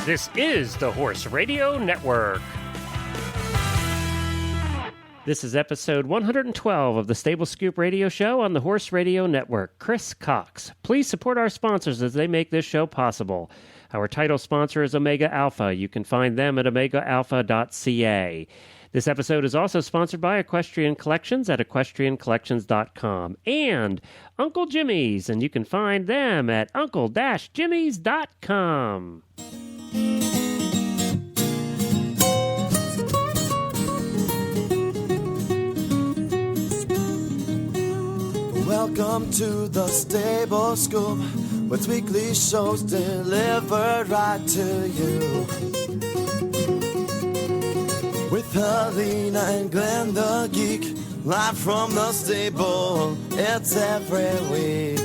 This is the Horse Radio Network. This is episode 112 of the Stable Scoop Radio Show on the Horse Radio Network. Chris Cox. Please support our sponsors as they make this show possible. Our title sponsor is Omega Alpha. You can find them at omegaalpha.ca. This episode is also sponsored by Equestrian Collections at equestriancollections.com and Uncle Jimmy's, and you can find them at uncle-jimmys.com. Welcome to the Stable Scoop, with weekly shows delivered right to you. With Helena and Glenn the Geek, live from the stable, it's every week.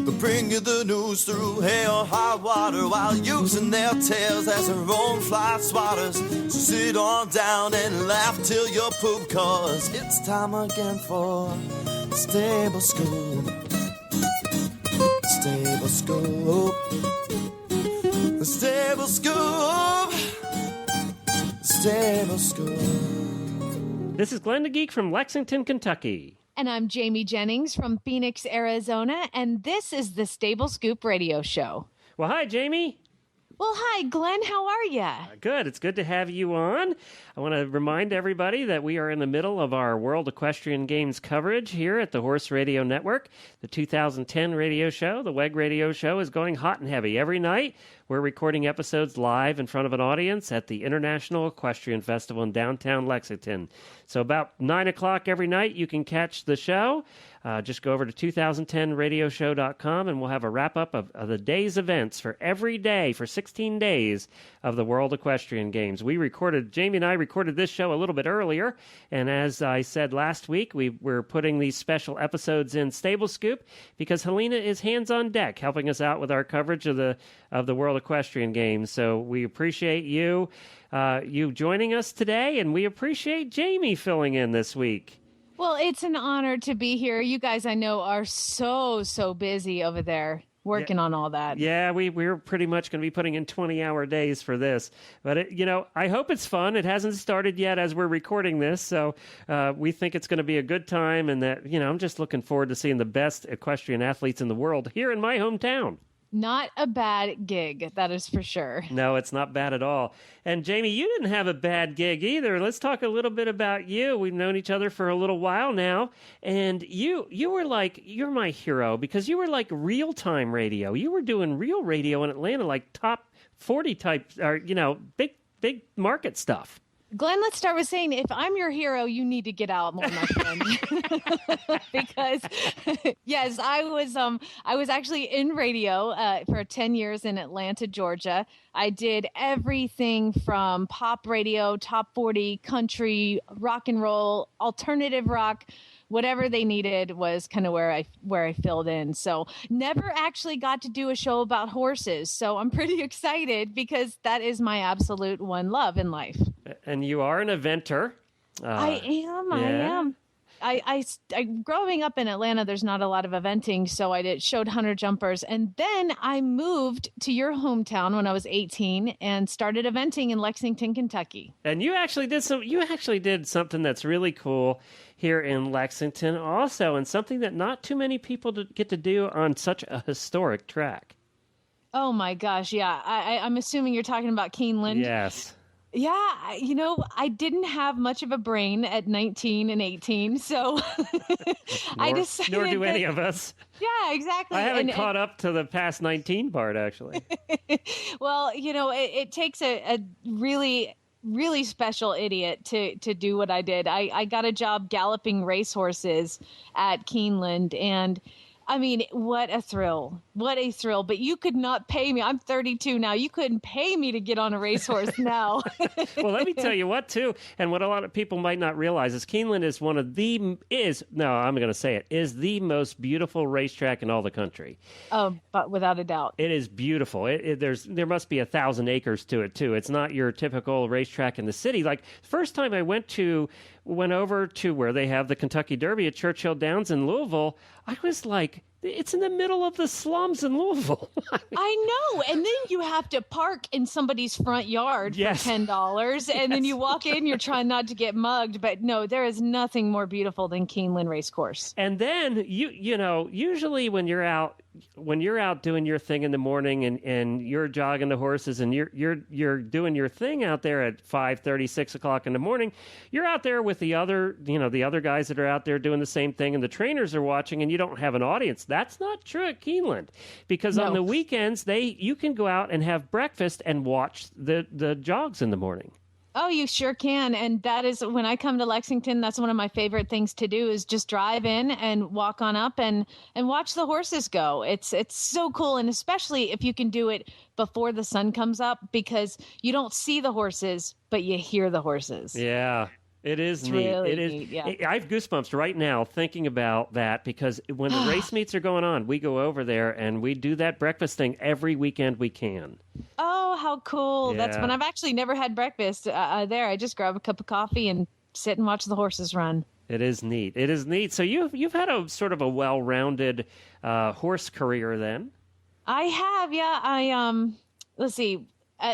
They bring you the news through hail or high water, while using their tails as their own fly swatters. So sit on down and laugh till you poop, cause it's time again for the Stable Scoop. Stable Scoop. The Stable Scoop. Stable Scoop. This is Glenn the Geek from Lexington, Kentucky. And I'm Jamie Jennings from Phoenix, Arizona, and this is the Stable Scoop Radio Show. Well, hi, Jamie. Well, hi, Glenn. How are you? Good. It's good to have you on. I want to remind everybody that we are in the middle of our World Equestrian Games coverage here at the Horse Radio Network. The 2010 radio show, the WEG radio show, is going hot and heavy. Every night, we're recording episodes live in front of an audience at the International Equestrian Festival in downtown Lexington. So about 9 o'clock every night, you can catch the show. Just go over to 2010radioshow.com and we'll have a wrap-up of the day's events for every day for 16 days of the World Equestrian Games. Jamie and I recorded this show a little bit earlier, and as I said last week, we're putting these special episodes in Stable Scoop because Helena is hands on deck helping us out with our coverage of the World Equestrian Games. So we appreciate you joining us today, and we appreciate Jamie filling in this week. Well, it's an honor to be here. You guys, I know, are so busy over there working on all that. Yeah, we're pretty much going to be putting in 20-hour days for this. But, I hope it's fun. It hasn't started yet as we're recording this, so we think it's going to be a good time, and that, I'm just looking forward to seeing the best equestrian athletes in the world here in my hometown. Not a bad gig, that is for sure. No, it's not bad at all. And Jamie, you didn't have a bad gig either. Let's talk a little bit about you. We've known each other for a little while now, and you're my hero because you were like real-time radio. You were doing real radio in Atlanta, like top 40 type, or big market stuff. Glenn, let's start with saying, if I'm your hero, you need to get out more, my friend. Because, yes, I was actually in radio for 10 years in Atlanta, Georgia. I did everything from pop radio, top 40, country, rock and roll, alternative rock. Whatever they needed was kind of where I filled in. So never actually got to do a show about horses. So I'm pretty excited because that is my absolute one love in life. And you are an eventer. I am. I growing up in Atlanta, there's not a lot of eventing, so I showed hunter jumpers, and then I moved to your hometown when I was 18 and started eventing in Lexington, Kentucky. And you actually did something that's really cool here in Lexington also, and something that not too many people get to do on such a historic track. Oh my gosh, yeah. I'm assuming you're talking about Keeneland. Yes. Yeah, I didn't have much of a brain at 19 and 18, so I decided. Nor do any of us. Yeah, exactly. I haven't caught up to the past 19 part, actually. Well, it takes a really, really special idiot to do what I did. I got a job galloping racehorses at Keeneland, and I mean, what a thrill. What a thrill. But you could not pay me. I'm 32 now. You couldn't pay me to get on a racehorse now. Well, let me tell you what, too, and what a lot of people might not realize is Keeneland is the most beautiful racetrack in all the country. Oh, but without a doubt. It is beautiful. There must be 1,000 acres to it, too. It's not your typical racetrack in the city. Like, first time I went over to where they have the Kentucky Derby at Churchill Downs in Louisville, I was like, It's in the middle of the slums in Louisville. I know. And then you have to park in somebody's front yard for $10. And then you walk in, you're trying not to get mugged. But no, there is nothing more beautiful than Keeneland Racecourse. And then you know, usually when you're out doing your thing in the morning and you're jogging the horses and you're doing your thing out there at 5:30, 6 o'clock in the morning, you're out there with the other guys that are out there doing the same thing, and the trainers are watching, and you don't have an audience. That's not true at Keeneland, because on the weekends you can go out and have breakfast and watch the jogs in the morning. Oh, you sure can. And that is, when I come to Lexington, that's one of my favorite things to do, is just drive in and walk on up and watch the horses go. It's so cool. And especially if you can do it before the sun comes up, because you don't see the horses, but you hear the horses. Yeah. It is neat. Really it is. neat, yeah. I have goosebumps right now thinking about that, because when the race meets are going on, we go over there and we do that breakfast thing every weekend we can. Oh, how cool. Yeah. That's when I've actually never had breakfast there. I just grab a cup of coffee and sit and watch the horses run. It is neat. It is neat. So you've had a sort of a well-rounded horse career then. I have, yeah. Let's see.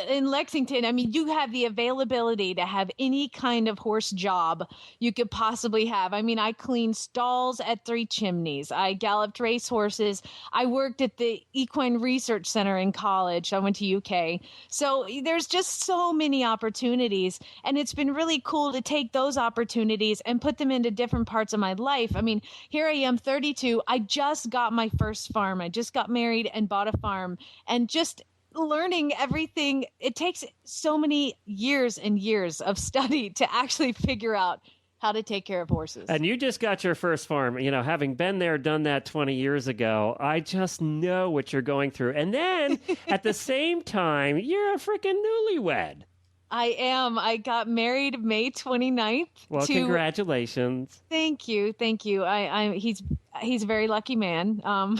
In Lexington, I mean, you have the availability to have any kind of horse job you could possibly have. I mean, I cleaned stalls at Three Chimneys. I galloped race horses. I worked at the Equine Research Center in college. I went to UK. So there's just so many opportunities. And it's been really cool to take those opportunities and put them into different parts of my life. I mean, here I am, 32. I just got my first farm. I just got married and bought a farm. And just learning everything, it takes so many years and years of study to actually figure out how to take care of horses. And you just got your first farm. You know, having been there, done that 20 years ago, I just know what you're going through. And then at the same time, you're a freaking newlywed. I am. I got married May 29th. Well, congratulations. Thank you. He's a very lucky man. I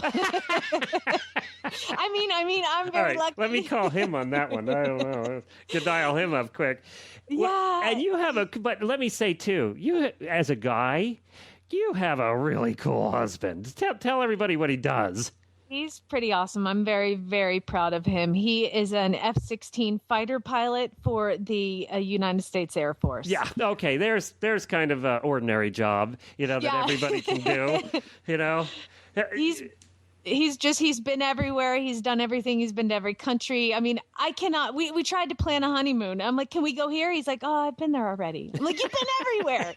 mean, I'm very lucky. Let me call him on that one. I don't know. Could dial him up quick. Yeah. Well, and you have but let me say too, you as a guy, you have a really cool husband. Tell everybody what he does. He's pretty awesome. I'm very, very proud of him. He is an F-16 fighter pilot for the United States Air Force. Yeah. Okay. There's kind of an ordinary job, that everybody can do, He's been everywhere. He's done everything. He's been to every country. I mean, I cannot, we tried to plan a honeymoon. I'm like, can we go here? He's like, oh, I've been there already. I'm like, you've been everywhere.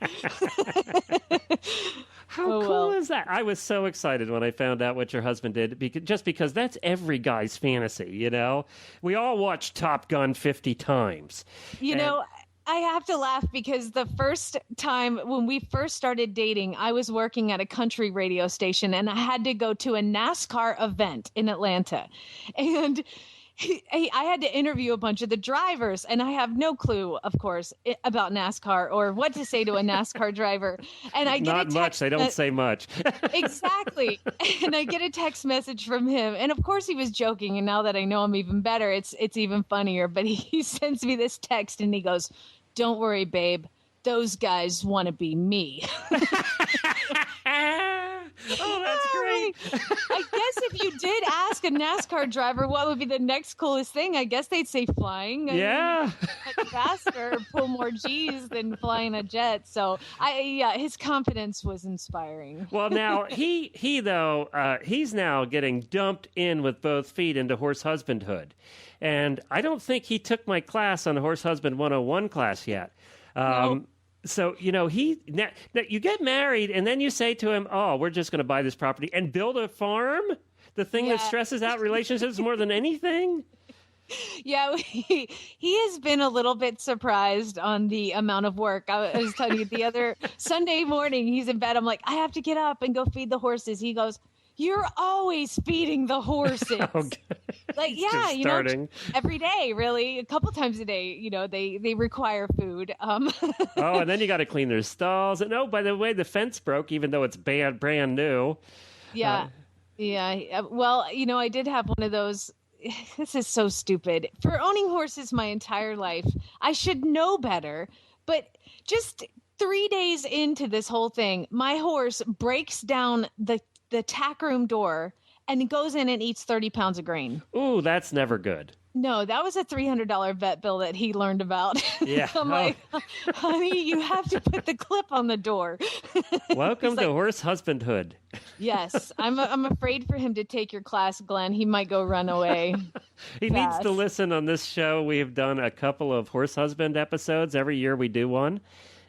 How cool is that? I was so excited when I found out what your husband did, because that's every guy's fantasy, We all watched Top Gun 50 times. I have to laugh because the first time when we first started dating, I was working at a country radio station and I had to go to a NASCAR event in Atlanta. And I had to interview a bunch of the drivers, and I have no clue, of course, about NASCAR or what to say to a NASCAR driver. And I get not much. They don't say much. Exactly. And I get a text message from him, and of course he was joking. And now that I know him even better, it's even funnier. But he sends me this text, and he goes, "Don't worry, babe. Those guys want to be me." Oh, that's great. I guess if you did ask a NASCAR driver what would be the next coolest thing, I guess they'd say flying. Yeah. Much faster, pull more G's than flying a jet. So his confidence was inspiring. Well, now he's now getting dumped in with both feet into horse husbandhood. And I don't think he took my class on the Horse Husband 101 class yet. No. So, now you get married and then you say to him, oh, we're just going to buy this property and build a farm? The thing that stresses out relationships more than anything? Yeah, he has been a little bit surprised on the amount of work. I was telling you the other Sunday morning, he's in bed. I'm like, I have to get up and go feed the horses. He goes, "You're always feeding the horses." Oh, like, every day, really, a couple times a day, they require food. Oh, and then you got to clean their stalls. And oh, by the way, the fence broke, even though it's brand new. Yeah. Yeah. Well, I did have one of those. This is so stupid. For owning horses my entire life, I should know better. But just 3 days into this whole thing, my horse breaks down the the tack room door and goes in and eats 30 pounds of grain. Ooh, that's never good. No, that was a $300 vet bill that he learned about. Yeah. I'm like, honey, you have to put the clip on the door. Welcome to horse husbandhood. Yes, I'm afraid for him to take your class, Glenn. He might go run away. He needs to listen on this show. We have done a couple of horse husband episodes. Every year we do one.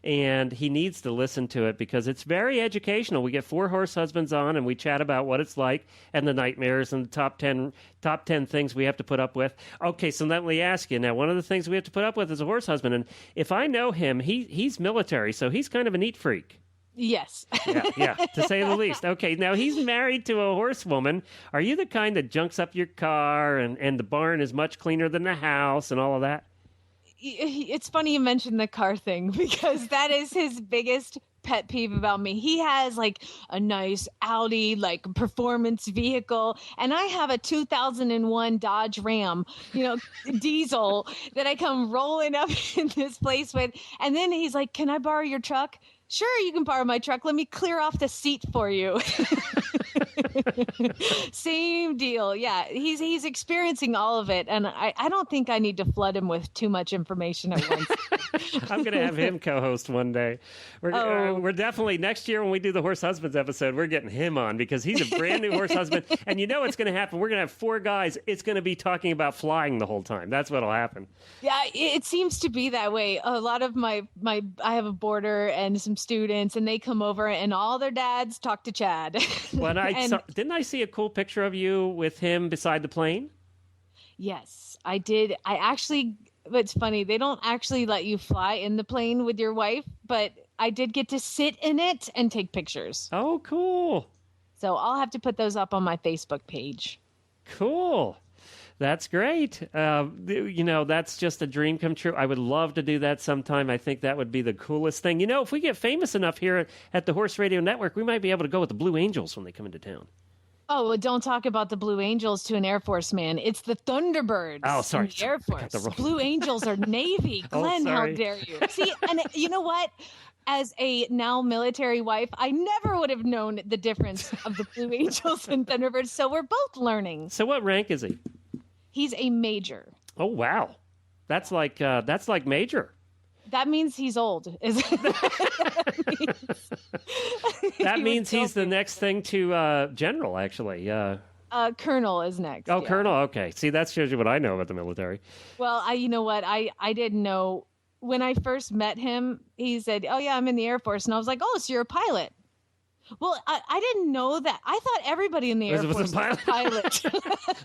And he needs to listen to it because it's very educational. We get 4 horse husbands on, and we chat about what it's like and the nightmares and the top 10 things we have to put up with. Okay, so let me ask you. Now, one of the things we have to put up with is a horse husband. And if I know him, he's military, so he's kind of a neat freak. Yes. Yeah, to say the least. Okay, now he's married to a horsewoman. Are you the kind that junks up your car and the barn is much cleaner than the house and all of that? It's funny you mentioned the car thing because that is his biggest pet peeve about me. He has like a nice Audi, like performance vehicle, and I have a 2001 Dodge Ram, diesel that I come rolling up in this place with. And then he's like, "Can I borrow your truck?" "Sure, you can borrow my truck. Let me clear off the seat for you." Same deal. Yeah, he's experiencing all of it, and I don't think I need to flood him with too much information at once. I'm going to have him co-host one day. We're definitely, next year when we do the Horse Husbands episode, we're getting him on because he's a brand new horse husband. And you know what's going to happen? We're going to have 4 guys. It's going to be talking about flying the whole time. That's what'll happen. Yeah, it seems to be that way. A lot of my I have a boarder and some students, and they come over, and all their dads talk to Chad. Well, didn't I see a cool picture of you with him beside the plane? Yes, I did. It's funny. They don't actually let you fly in the plane with your wife, but I did get to sit in it and take pictures. Oh, cool. So I'll have to put those up on my Facebook page. Cool. That's great. That's just a dream come true. I would love to do that sometime. I think that would be the coolest thing. If we get famous enough here at the Horse Radio Network, we might be able to go with the Blue Angels when they come into town. Oh, well, don't talk about the Blue Angels to an Air Force man. It's the Thunderbirds. Oh, sorry. The Air Force. Blue Angels are Navy. Glenn, how dare you? See, and you know what? As a now military wife, I never would have known the difference of the Blue Angels and Thunderbirds, so we're both learning. So what rank is he? He's a major. Oh, wow. That's like major. That means he's old. That means he's the next thing to general, actually. Colonel is next. Oh, yeah. Colonel. Okay. See, that shows you what I know about the military. Well, you know what? I didn't know. When I first met him, he said, "Oh, yeah, I'm in the Air Force." And I was like, "Oh, so you're a pilot." Well, I didn't know that. I thought everybody in the Air Force was a pilot.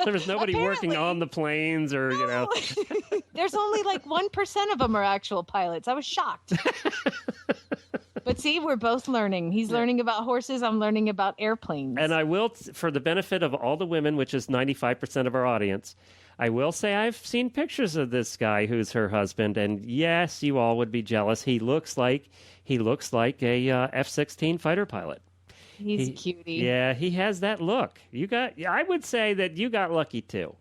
There was nobody working on the planes or, There's only like 1% of them are actual pilots. I was shocked. But see, we're both learning. He's learning about horses. I'm learning about airplanes. And I will, for the benefit of all the women, which is 95% of our audience, I will say I've seen pictures of this guy who's her husband. And yes, you all would be jealous. He looks like a F-16 fighter pilot. He's a cutie. Yeah, he has that look. I would say that you got lucky too.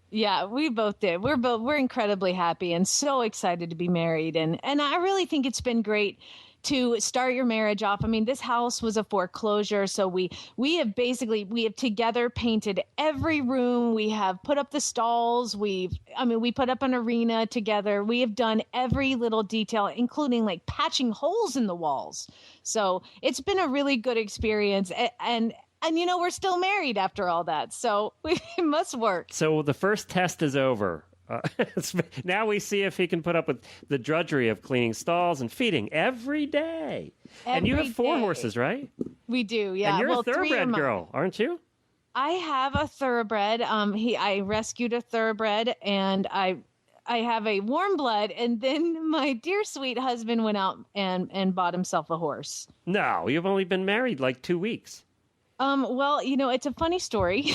Yeah, we both did. We're incredibly happy and so excited to be married. And I really think it's been great to start your marriage off. I mean, this house was a foreclosure, so we have together painted every room. We have put up the stalls. We put up an arena together. We have done every little detail, including like patching holes in the walls. So it's been a really good experience. And we're still married after all that. So it must work. So the first test is over. Now we see if he can put up with the drudgery of cleaning stalls and feeding every day. And you have 4 horses, right? We do, yeah. And you're a thoroughbred girl, aren't you? I have a thoroughbred. I rescued a thoroughbred, and I have a warm blood. And then my dear sweet husband went out and bought himself a horse. No, you've only been married like 2 weeks. Well, it's a funny story.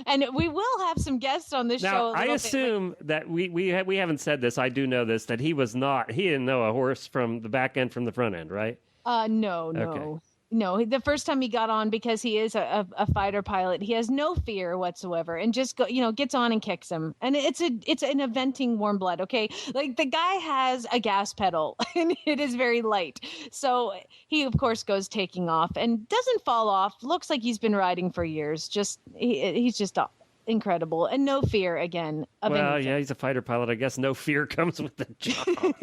And we will have some guests on this show. Now, I assume that we haven't said this. I do know this, that he didn't know a horse from the back end from the front end, right? No. Okay. the first time he got on, because he is a fighter pilot, he has no fear whatsoever, and just gets on and kicks him. And it's an eventing warm blood. Okay. Like, the guy has a gas pedal and it is very light. So he of course goes taking off and doesn't fall off. Looks like he's been riding for years. He's just incredible, and no fear again of anything. Yeah, he's a fighter pilot. I guess no fear comes with the job.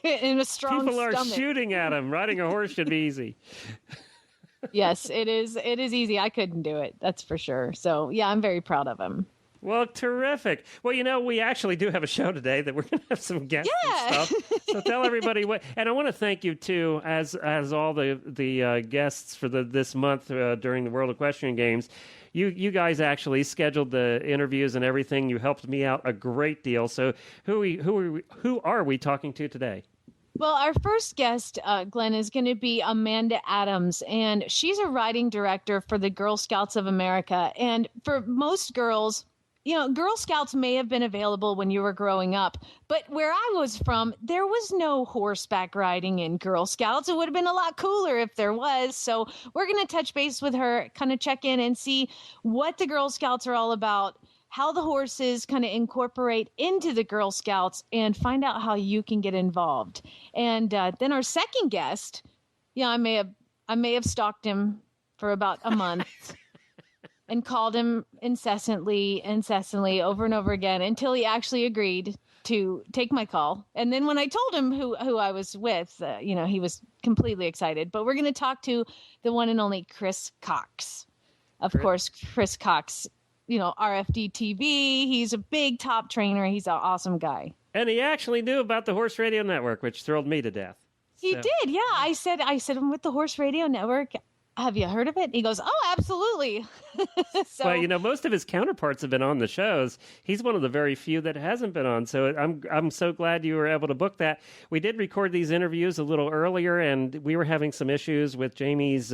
In a strong People are stomach. shooting at him. Riding a horse should be easy. Yes, it is. It is easy. I couldn't do it. That's for sure. So yeah, I'm very proud of him. Well, terrific. Well, we actually do have a show today that we're going to have some guests and stuff. So tell everybody what. And I want to thank you too, as all the guests for this month during the World Equestrian Games. You guys actually scheduled the interviews and everything. You helped me out a great deal. So who are we talking to today? Well, our first guest, Glenn, is going to be Amanda Adams, and she's a riding director for the Girl Scouts of America. And for most girls, Girl Scouts may have been available when you were growing up, but where I was from, there was no horseback riding in Girl Scouts. It would have been a lot cooler if there was. So we're going to touch base with her, kind of check in and see what the Girl Scouts are all about, how the horses kind of incorporate into the Girl Scouts, and find out how you can get involved. And then our second guest, I may have stalked him for about a month. And called him incessantly, over and over again, until he actually agreed to take my call. And then when I told him who I was with, he was completely excited. But we're going to talk to the one and only Chris Cox. Of course, Chris Cox, RFD TV. He's a big top trainer. He's an awesome guy. And he actually knew about the Horse Radio Network, which thrilled me to death. He did, yeah. I said I'm with the Horse Radio Network. Have you heard of it? He goes, oh, absolutely. So, well, most of his counterparts have been on the shows. He's one of the very few that hasn't been on. So I'm so glad you were able to book that. We did record these interviews a little earlier, and we were having some issues with Jamie's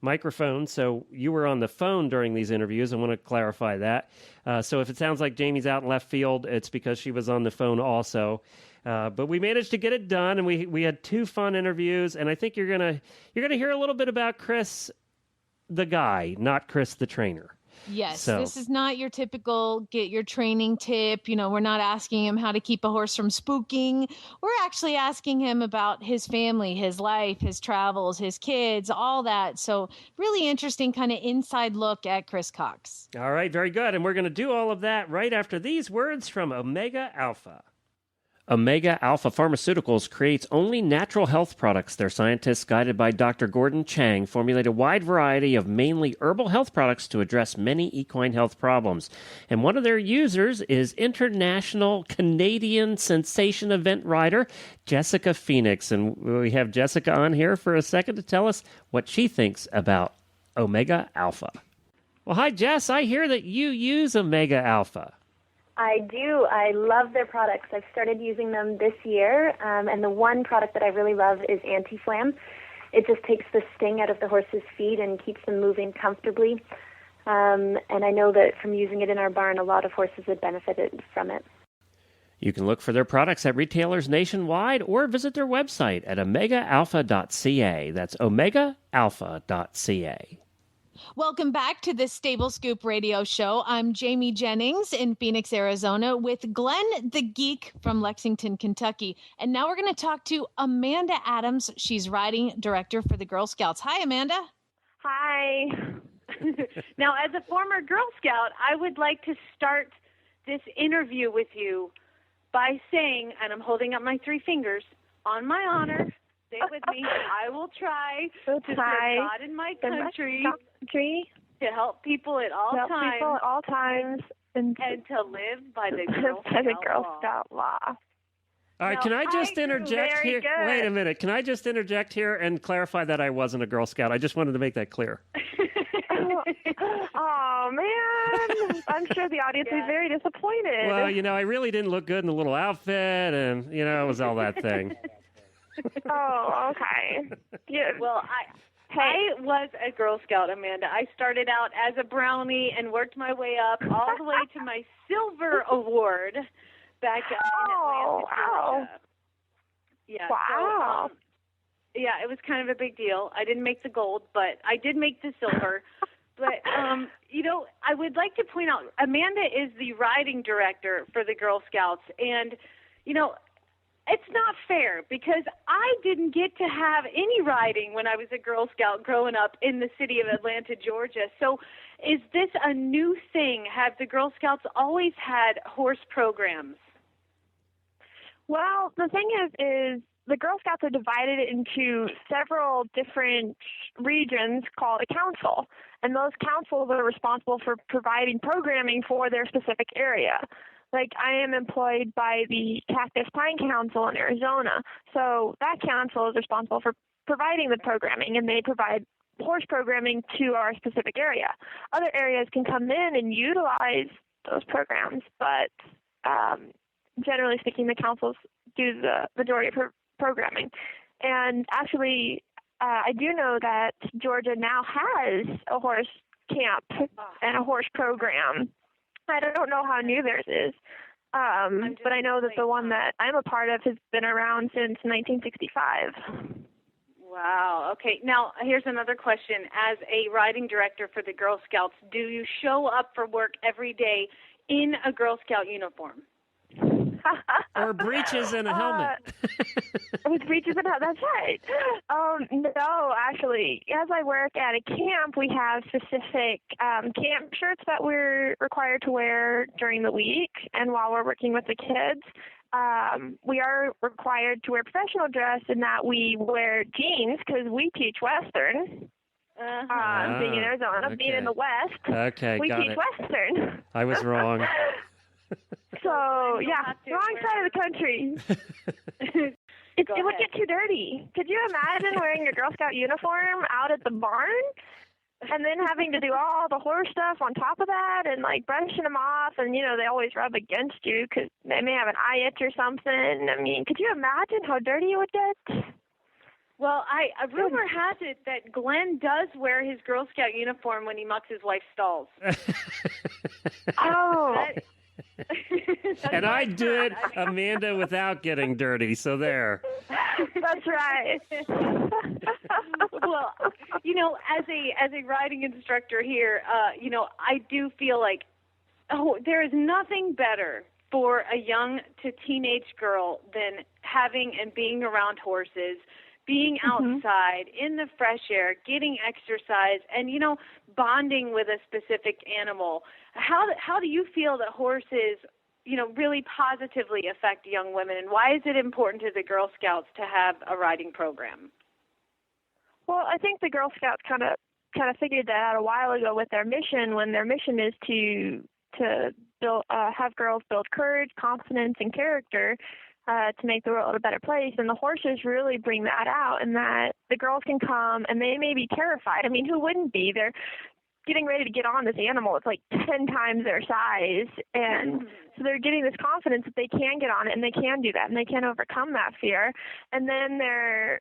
microphone. So you were on the phone during these interviews. I want to clarify that. So if it sounds like Jamie's out in left field, it's because she was on the phone also. But we managed to get it done, and we had two fun interviews. And I think you're gonna hear a little bit about Chris, the guy, not Chris, the trainer. Yes, so this is not your typical get your training tip. We're not asking him how to keep a horse from spooking. We're actually asking him about his family, his life, his travels, his kids, all that. So really interesting kind of inside look at Chris Cox. All right, very good. And we're going to do all of that right after these words from Omega Alpha. Omega Alpha Pharmaceuticals creates only natural health products. Their scientists, guided by Dr. Gordon Chang, formulate a wide variety of mainly herbal health products to address many equine health problems. And one of their users is international Canadian sensation event rider Jessica Phoenix. And we have Jessica on here for a second to tell us what she thinks about Omega Alpha. Well, hi, Jess. I hear that you use Omega Alpha. I do. I love their products. I've started using them this year, and the one product that I really love is Anti-Flam. It just takes the sting out of the horse's feet and keeps them moving comfortably. And I know that from using it in our barn, a lot of horses have benefited from it. You can look for their products at retailers nationwide or visit their website at omegaalpha.ca. That's omegaalpha.ca. Welcome back to the Stable Scoop Radio Show. I'm Jamie Jennings in Phoenix, Arizona, with Glenn the Geek from Lexington, Kentucky. And now we're going to talk to Amanda Adams. She's riding director for the Girl Scouts. Hi, Amanda. Hi. Now, as a former Girl Scout, I would like to start this interview with you by saying, and I'm holding up my three fingers, on my honor, stay with me, I will try to serve God in my country, to help people at all times, and to live by the Girl Scout law. All right, now, can I just interject here? Good. Wait a minute. Can I just interject here and clarify that I wasn't a Girl Scout? I just wanted to make that clear. Oh, man. I'm sure the audience will be very disappointed. Well, I really didn't look good in the little outfit, and, it was all that thing. Oh, okay. Yeah. Well, I was a Girl Scout, Amanda. I started out as a brownie and worked my way up all the way to my silver award back in Atlanta, Georgia. Yeah. Wow. So, Yeah, it was kind of a big deal. I didn't make the gold, but I did make the silver. But, I would like to point out, Amanda is the riding director for the Girl Scouts. And, it's not fair because I didn't get to have any riding when I was a Girl Scout growing up in the city of Atlanta, Georgia. So is this a new thing? Have the Girl Scouts always had horse programs? Well, the thing is the Girl Scouts are divided into several different regions called a council, and those councils are responsible for providing programming for their specific area. Like, I am employed by the Cactus Pine Council in Arizona, so that council is responsible for providing the programming, and they provide horse programming to our specific area. Other areas can come in and utilize those programs, but generally speaking, the councils do the majority of programming. And actually, I do know that Georgia now has a horse camp and a horse program. I don't know how new theirs is, but I know that the one that I'm a part of has been around since 1965. Wow. Okay. Now, here's another question. As a riding director for the Girl Scouts, do you show up for work every day in a Girl Scout uniform? Or breeches and a helmet. With breeches and a helmet, that's right. No, actually, as I work at a camp, we have specific camp shirts that we're required to wear during the week. And while we're working with the kids, we are required to wear professional dress in that we wear jeans because we teach Western. Being in Arizona, being in the West, we teach Western. I was wrong. So, yeah, wrong side of the country. It would get too dirty. Could you imagine wearing your Girl Scout uniform out at the barn and then having to do all the horse stuff on top of that and, like, brushing them off? And, they always rub against you because they may have an eye itch or something. I mean, could you imagine how dirty it would get? Well, a rumor has it that Glenn does wear his Girl Scout uniform when he mucks his wife's stalls. And I do it, Amanda, without getting dirty, so there. That's right. Well, as a riding instructor here, I do feel like, there is nothing better for a young to teenage girl than having and being around horses, being outside in the fresh air, getting exercise, and, bonding with a specific animal. How do you feel that horses, really positively affect young women, and why is it important to the Girl Scouts to have a riding program? Well, I think the Girl Scouts kind of figured that out a while ago with their mission, when their mission is to build, have girls build courage, confidence, and character to make the world a better place. And the horses really bring that out, and that the girls can come and they may be terrified. I mean, who wouldn't be? They're getting ready to get on this animal. It's like 10 times their size. And so they're getting this confidence that they can get on it and they can do that and they can overcome that fear. And then they're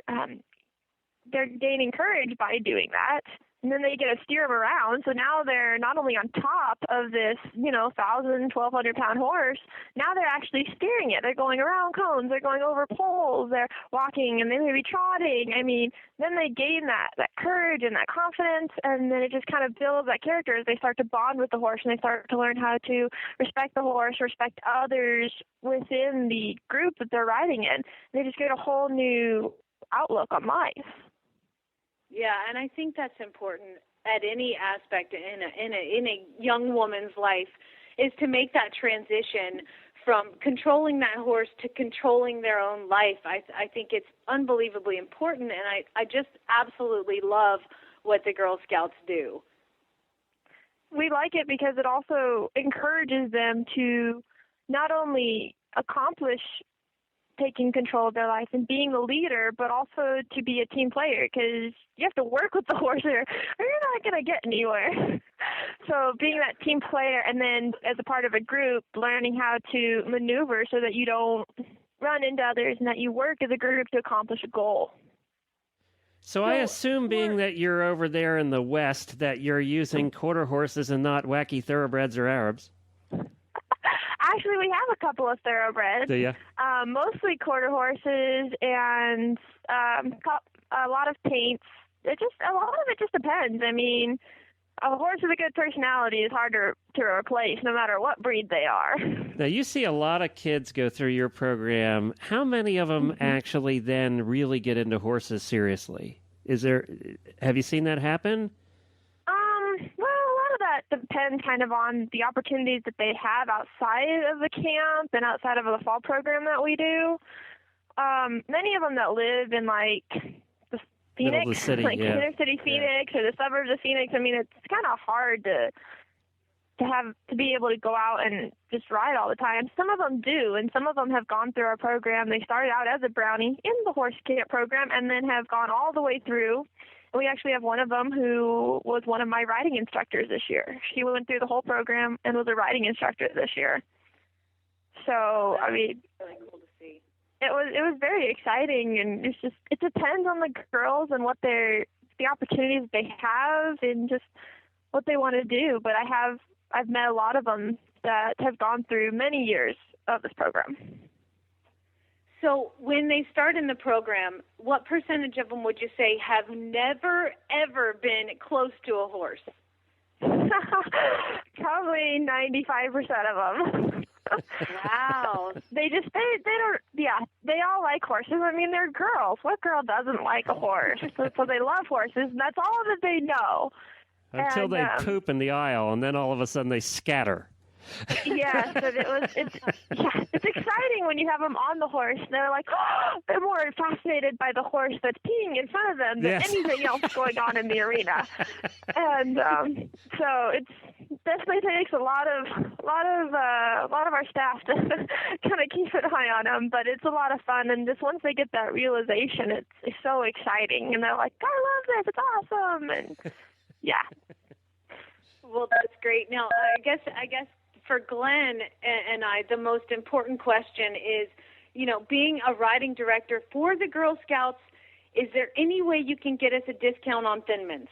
gaining courage by doing that. And then they get to steer them around. So now they're not only on top of this, 1,000, 1,200-pound horse, now they're actually steering it. They're going around cones. They're going over poles. They're walking, and they may be trotting. I mean, then they gain that courage and that confidence, and then it just kind of builds that character as they start to bond with the horse, and they start to learn how to respect the horse, respect others within the group that they're riding in. They just get a whole new outlook on life. Yeah, and I think that's important at any aspect in a young woman's life, is to make that transition from controlling that horse to controlling their own life. I think it's unbelievably important, and I just absolutely love what the Girl Scouts do. We like it because it also encourages them to not only accomplish taking control of their life and being the leader, but also to be a team player, because you have to work with the horse or you're not going to get anywhere. So being that team player, and then as a part of a group, learning how to maneuver so that you don't run into others and that you work as a group to accomplish a goal. So I assume, being that you're over there in the West, that you're using quarter horses and not wacky thoroughbreds or Arabs. Actually, we have a couple of thoroughbreds. Do you? Mostly quarter horses and a lot of paints. A lot of it just depends. I mean, a horse with a good personality is harder to replace no matter what breed they are. Now, you see a lot of kids go through your program. How many of them actually then really get into horses seriously? Have you seen that happen? Well, a lot of that depends kind of on the opportunities that they have outside of the camp and outside of the fall program that we do. Many of them that live in like the Phoenix, the city, like inner city Phoenix or the suburbs of Phoenix. I mean, it's kind of hard to be able to go out and just ride all the time. Some of them do, and some of them have gone through our program. They started out as a brownie in the horse camp program and then have gone all the way through. And we actually have one of them who was one of my riding instructors this year. She went through the whole program and was a riding instructor this year. So, I mean, really cool to see. It was very exciting, and it depends on the girls and what the opportunities they have and just what they want to do. But I've met a lot of them that have gone through many years of this program. So when they start in the program, what percentage of them would you say have never, ever been close to a horse? Probably 95% of them. Wow. They all like horses. I mean, they're girls. What girl doesn't like a horse? So they love horses, and that's all that they know. Until they poop in the aisle, and then all of a sudden they scatter. Yes, but it's exciting when you have them on the horse. They're like, they're more fascinated by the horse that's peeing in front of them than anything else going on in the arena. And so it definitely takes a lot of our staff to kind of keep an eye on them. But it's a lot of fun, and just once they get that realization, it's so exciting, and they're like, I love this, it's awesome, and yeah. Well, that's great. Now, I guess for Glenn and I, the most important question is, being a riding director for the Girl Scouts, is there any way you can get us a discount on Thin Mints?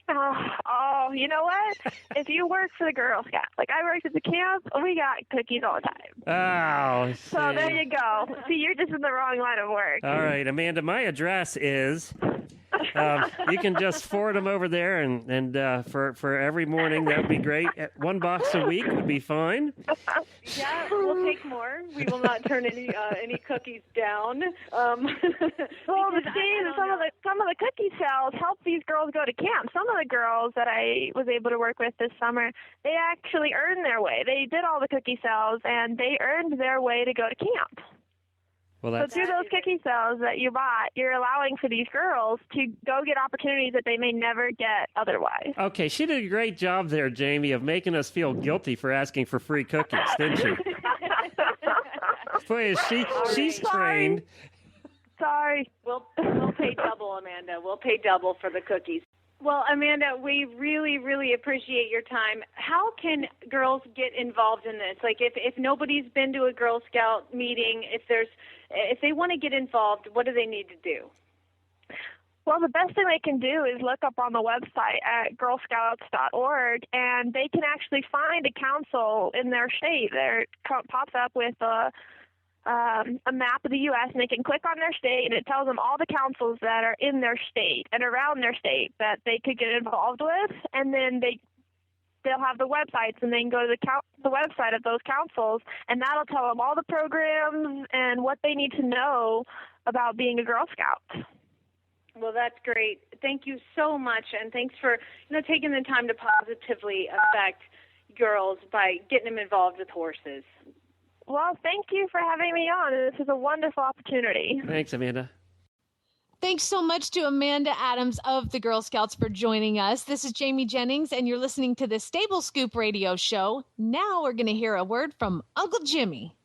Oh, you know what? If you work for the Girl Scouts, like I worked at the camp, we got cookies all the time. Oh, so there you go. See, you're just in the wrong line of work. All right, Amanda, my address is... you can just forward them over there, and for every morning, that would be great. 1 box a week would be fine. Yeah, we'll take more. We will not turn any cookies down. Well, some of the cookie sales help these girls go to camp. Some of the girls that I was able to work with this summer, they actually earned their way. They did all the cookie sales, and they earned their way to go to camp. Well, so through those cookie sales that you bought, you're allowing for these girls to go get opportunities that they may never get otherwise. Okay, she did a great job there, Jamie, of making us feel guilty for asking for free cookies, didn't she? Boy, she's trained. Sorry. We'll pay double, Amanda. We'll pay double for the cookies. Well, Amanda, we really, really appreciate your time. How can girls get involved in this? Like, if nobody's been to a Girl Scout meeting, if they want to get involved, what do they need to do? Well, the best thing they can do is look up on the website at girlscouts.org, and they can actually find a council in their state. There it pops up with a map of the U.S., and they can click on their state, and it tells them all the councils that are in their state and around their state that they could get involved with, and then they'll have the websites, and they can go to the website of those councils, and that'll tell them all the programs and what they need to know about being a Girl Scout. Well, that's great. Thank you so much, and thanks for taking the time to positively affect girls by getting them involved with horses. Well, thank you for having me on. This is a wonderful opportunity. Thanks, Amanda. Thanks so much to Amanda Adams of the Girl Scouts for joining us. This is Jamie Jennings, and you're listening to the Stable Scoop radio show. Now we're going to hear a word from Uncle Jimmy.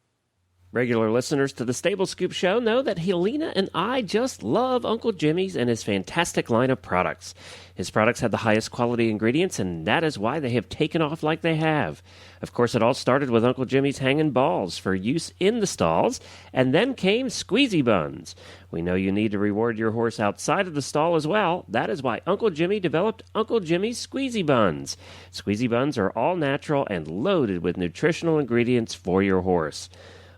Regular listeners to the Stable Scoop Show know that Helena and I just love Uncle Jimmy's and his fantastic line of products. His products have the highest quality ingredients, and that is why they have taken off like they have. Of course, it all started with Uncle Jimmy's hanging balls for use in the stalls, and then came squeezy buns. We know you need to reward your horse outside of the stall as well. That is why Uncle Jimmy developed Uncle Jimmy's squeezy buns. Squeezy buns are all natural and loaded with nutritional ingredients for your horse.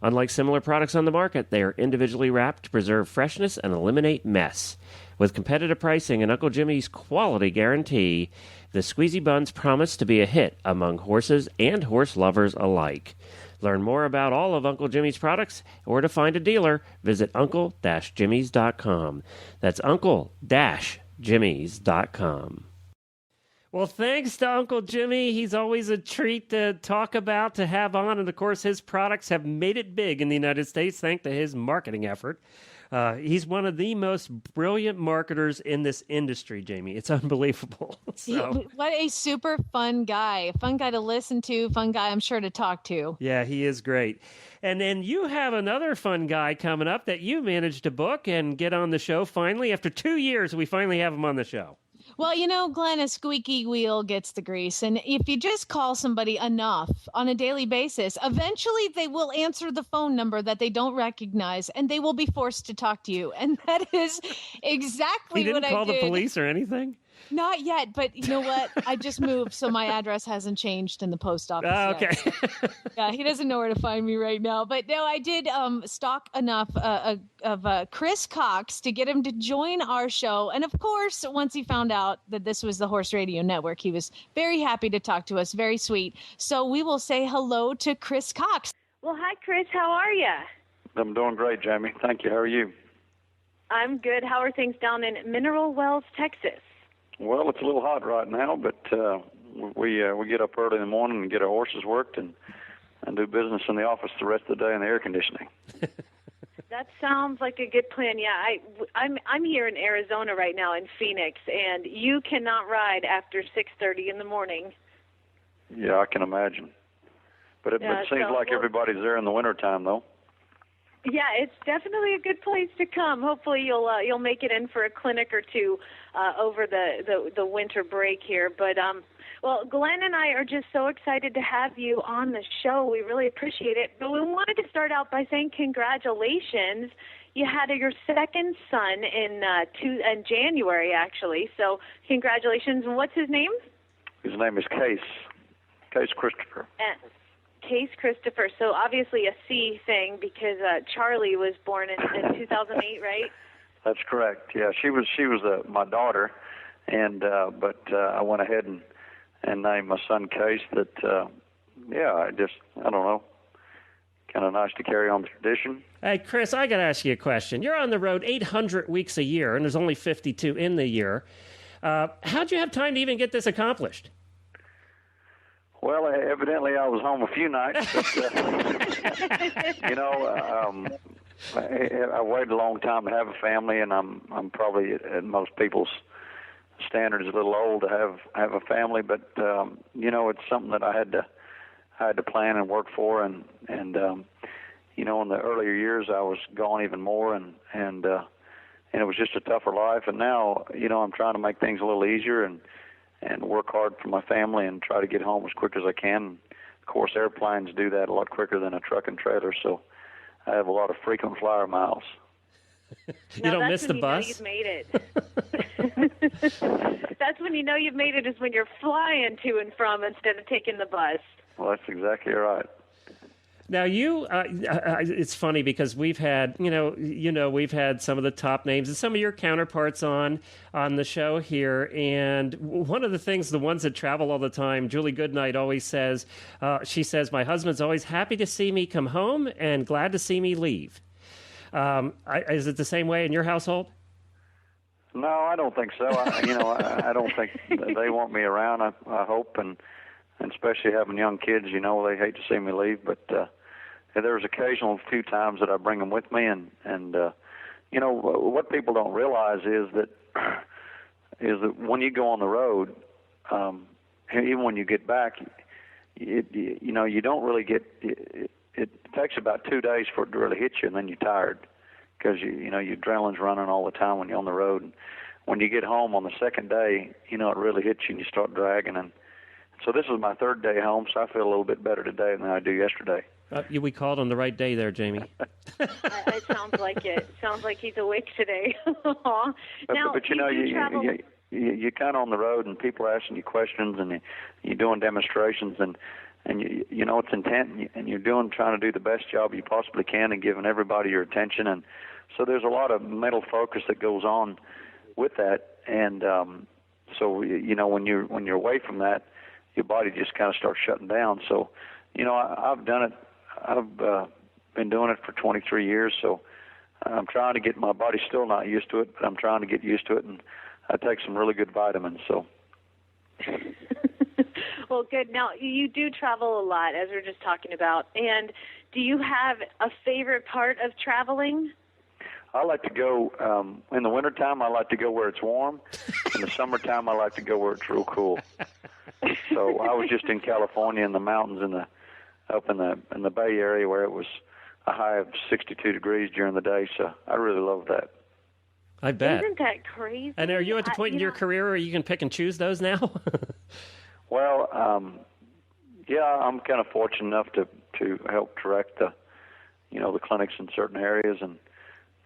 Unlike similar products on the market, they are individually wrapped to preserve freshness and eliminate mess. With competitive pricing and Uncle Jimmy's quality guarantee, the Squeezy Buns promise to be a hit among horses and horse lovers alike. Learn more about all of Uncle Jimmy's products or to find a dealer, visit uncle-jimmys.com. That's uncle-jimmys.com. Well, thanks to Uncle Jimmy. He's always a treat to talk about, to have on. And, of course, his products have made it big in the United States thanks to his marketing effort. He's one of the most brilliant marketers in this industry, Jamie. It's unbelievable. What a super fun guy. Fun guy to listen to. Fun guy, I'm sure, to talk to. Yeah, he is great. And then you have another fun guy coming up that you managed to book and get on the show finally. After 2 years, we finally have him on the show. Well, you know, Glenn, a squeaky wheel gets the grease. And if you just call somebody enough on a daily basis, eventually they will answer the phone number that they don't recognize and they will be forced to talk to you. And that is exactly what I did. He didn't call the police or anything? Not yet, but you know what? I just moved, so my address hasn't changed in the post office okay. yet. Yeah, he doesn't know where to find me right now. But no, I did stock enough of Chris Cox to get him to join our show. And of course, once he found out that this was the Horse Radio Network, he was very happy to talk to us, very sweet. So we will say hello to Chris Cox. Well, hi, Chris. How are you? I'm doing great, Jamie. Thank you. How are you? I'm good. How are things down in Mineral Wells, Texas? Well, it's a little hot right now, but we get up early in the morning and get our horses worked and do business in the office the rest of the day in the air conditioning. That sounds like a good plan. Yeah, I'm here in Arizona right now in Phoenix, and you cannot ride after 6:30 in the morning. Yeah, I can imagine. But it seems like everybody's there in the wintertime, though. Yeah, it's definitely a good place to come. Hopefully you'll make it in for a clinic or two over the winter break here. But well, Glenn and I are just so excited to have you on the show. We really appreciate it. But we wanted to start out by saying congratulations. You had your second son in January, actually. So congratulations. And what's his name? His name is Case Christopher. Case Christopher. So obviously a C thing because Charlie was born in 2008, right? That's correct. Yeah, she was my daughter, and but I went ahead and named my son Case. That I don't know, kind of nice to carry on the tradition. Hey, Chris, I got to ask you a question. You're on the road 800 weeks a year, and there's only 52 in the year. How'd you have time to even get this accomplished? Well, evidently I was home a few nights, but, I waited a long time to have a family, and I'm probably at most people's standards a little old to have a family, but it's something that I had to plan and work for, and in the earlier years I was gone even more, and it was just a tougher life, and now I'm trying to make things a little easier and work hard for my family and try to get home as quick as I can. Of course, airplanes do that a lot quicker than a truck and trailer, so I have a lot of frequent flyer miles. You don't miss the bus? You've made it. That's when you know you've made it, is when you're flying to and from instead of taking the bus. Well, that's exactly right. Now, it's funny because we've had, we've had some of the top names and some of your counterparts on the show here. And one of the things, the ones that travel all the time, Julie Goodnight always says, she says, my husband's always happy to see me come home and glad to see me leave. Is it the same way in your household? No, I don't think so. I don't think they want me around, I hope, and especially having young kids, they hate to see me leave, but there's occasional few times that I bring them with me, and what people don't realize is that when you go on the road, even when you get back, you don't really get. It takes about 2 days for it to really hit you, and then you're tired because your adrenaline's running all the time when you're on the road. And when you get home on the second day, it really hits you and you start dragging. And so this is my third day home, so I feel a little bit better today than I do yesterday. We called on the right day there, Jamie. It sounds like it. Sounds like he's awake today. Now, but you're kind of on the road, and people are asking you questions, and you're doing demonstrations, and you know it's intent, and you're trying to do the best job you possibly can, and giving everybody your attention. And so there's a lot of mental focus that goes on with that. And so you know, when you're away from that, your body just kind of starts shutting down. So, you know, I've done it. I've been doing it for 23 years. So I'm trying to get, my body's still not used to it, but I'm trying to get used to it. And I take some really good vitamins. So. Well, good. Now, you do travel a lot, as we were just talking about. And do you have a favorite part of traveling? I like to go, in the wintertime, I like to go where it's warm. In the summertime, I like to go where it's real cool. So I was just in California in the mountains up in the Bay Area where it was a high of 62 degrees during the day. So I really love that. I bet. Isn't that crazy? And are you at the point in your career where you can pick and choose those now? Well, yeah, I'm kind of fortunate enough to help direct the clinics in certain areas,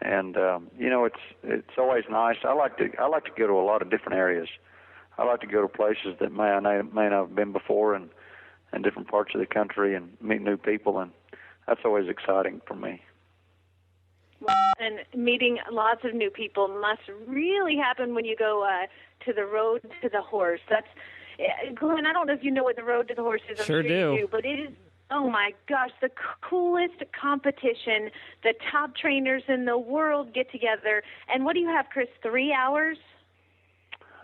and you know, it's always nice. I like to go to a lot of different areas. I like to go to places that may not have been before, and different parts of the country, and meet new people, and that's always exciting for me. Well, and meeting lots of new people must really happen when you go to the road to the horse. That's Glenn, I don't know if you know what the road to the horse is. I'm sure you do, but it is, oh my gosh, the coolest competition. The top trainers in the world get together. And what do you have, Chris, 3 hours?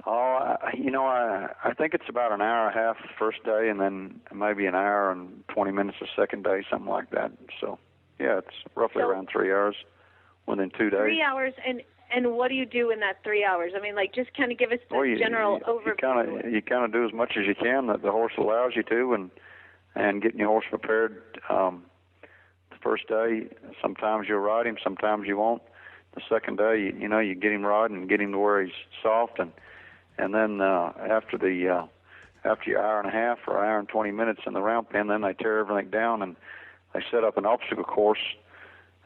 Oh, you know, I think it's about an hour and a half the first day, and then maybe an hour and 20 minutes the second day, something like that. So, yeah, it's roughly around 3 hours within 2 days. 3 hours, and what do you do in that 3 hours? I mean, like, just kind of give us the general overview. You kind of do as much as you can that the horse allows you to, and getting your horse prepared. The first day, sometimes you'll ride him, sometimes you won't. The second day, you get him riding and get him to where he's soft, and then after your hour and a half or hour and 20 minutes in the round pen, then they tear everything down and they set up an obstacle course